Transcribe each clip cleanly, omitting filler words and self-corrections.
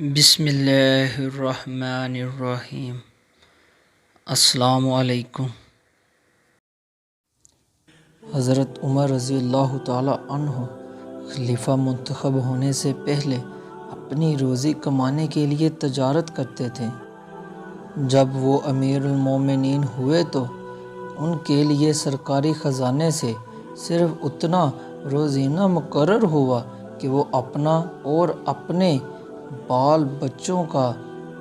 بسم اللہ الرحمن الرحیم۔ السلام علیکم۔ حضرت عمر رضی اللہ تعالی عنہ خلیفہ منتخب ہونے سے پہلے اپنی روزی کمانے کے لیے تجارت کرتے تھے۔ جب وہ امیر المومنین ہوئے تو ان کے لیے سرکاری خزانے سے صرف اتنا روزینہ مقرر ہوا کہ وہ اپنا اور اپنے بال بچوں کا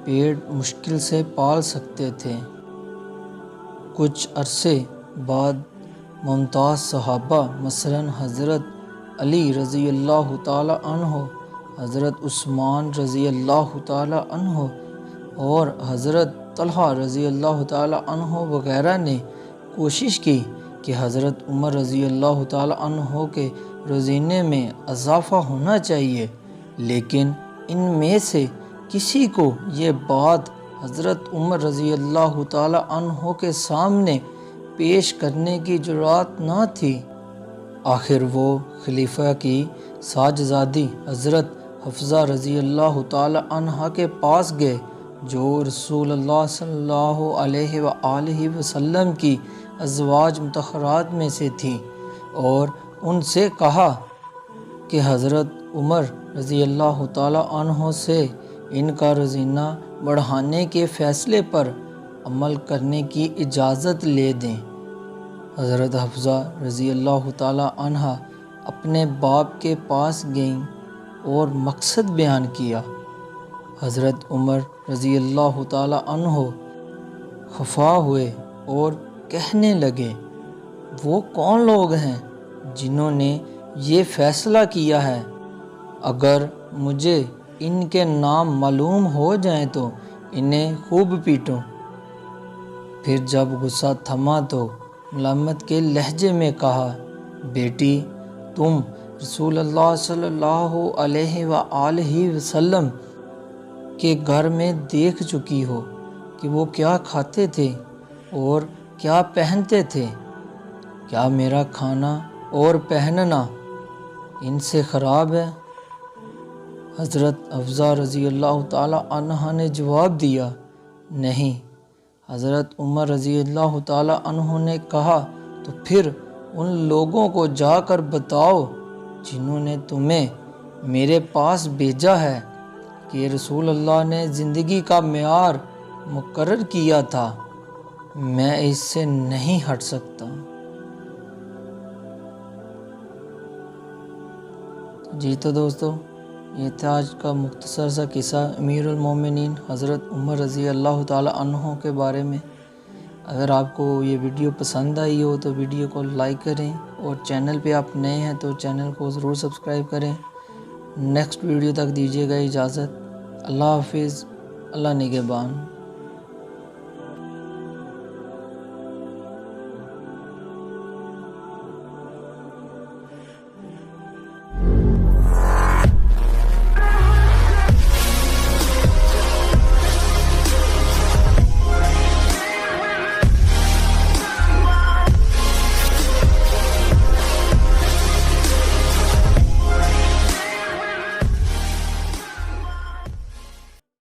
پیٹ مشکل سے پال سکتے تھے۔ کچھ عرصے بعد ممتاز صحابہ مثلاً حضرت علی رضی اللہ تعالی عنہ، حضرت عثمان رضی اللہ تعالی عنہ اور حضرت طلحہ رضی اللہ تعالی عنہ وغیرہ نے کوشش کی کہ حضرت عمر رضی اللہ تعالی عنہ کے روزینے میں اضافہ ہونا چاہیے، لیکن ان میں سے کسی کو یہ بات حضرت عمر رضی اللہ تعالی عنہ کے سامنے پیش کرنے کی جرأت نہ تھی۔ آخر وہ خلیفہ کی ساجزادی حضرت حفصہ رضی اللہ تعالی عنہ کے پاس گئے، جو رسول اللہ صلی اللہ علیہ وآلہ وسلم کی ازواج مطہرات میں سے تھی، اور ان سے کہا کہ حضرت عمر رضی اللہ تعالی عنہ سے ان کا روزینہ بڑھانے کے فیصلے پر عمل کرنے کی اجازت لے دیں۔ حضرت حفصہ رضی اللہ تعالی عنہ اپنے باپ کے پاس گئیں اور مقصد بیان کیا۔ حضرت عمر رضی اللہ تعالی عنہ خفا ہوئے اور کہنے لگے، وہ کون لوگ ہیں جنہوں نے یہ فیصلہ کیا ہے؟ اگر مجھے ان کے نام معلوم ہو جائیں تو انہیں خوب پیٹوں۔ پھر جب غصہ تھما تو ملامت کے لہجے میں کہا، بیٹی، تم رسول اللہ صلی اللہ علیہ وآلہ وسلم کے گھر میں دیکھ چکی ہو کہ وہ کیا کھاتے تھے اور کیا پہنتے تھے۔ کیا میرا کھانا اور پہننا ان سے خراب ہے؟ حضرت حفصہ رضی اللہ تعالی عنہ نے جواب دیا، نہیں۔ حضرت عمر رضی اللہ تعالی عنہ نے کہا، تو پھر ان لوگوں کو جا کر بتاؤ جنہوں نے تمہیں میرے پاس بھیجا ہے کہ رسول اللہ نے زندگی کا معیار مقرر کیا تھا، میں اس سے نہیں ہٹ سکتا۔ جی تو دوستو، یہ تھا آج کا مختصر سا قصہ امیر المومنین حضرت عمر رضی اللہ تعالی عنہ کے بارے میں۔ اگر آپ کو یہ ویڈیو پسند آئی ہو تو ویڈیو کو لائک کریں، اور چینل پہ آپ نئے ہیں تو چینل کو ضرور سبسکرائب کریں۔ نیکسٹ ویڈیو تک دیجیے گا اجازت۔ اللہ حافظ، اللہ نگہبان۔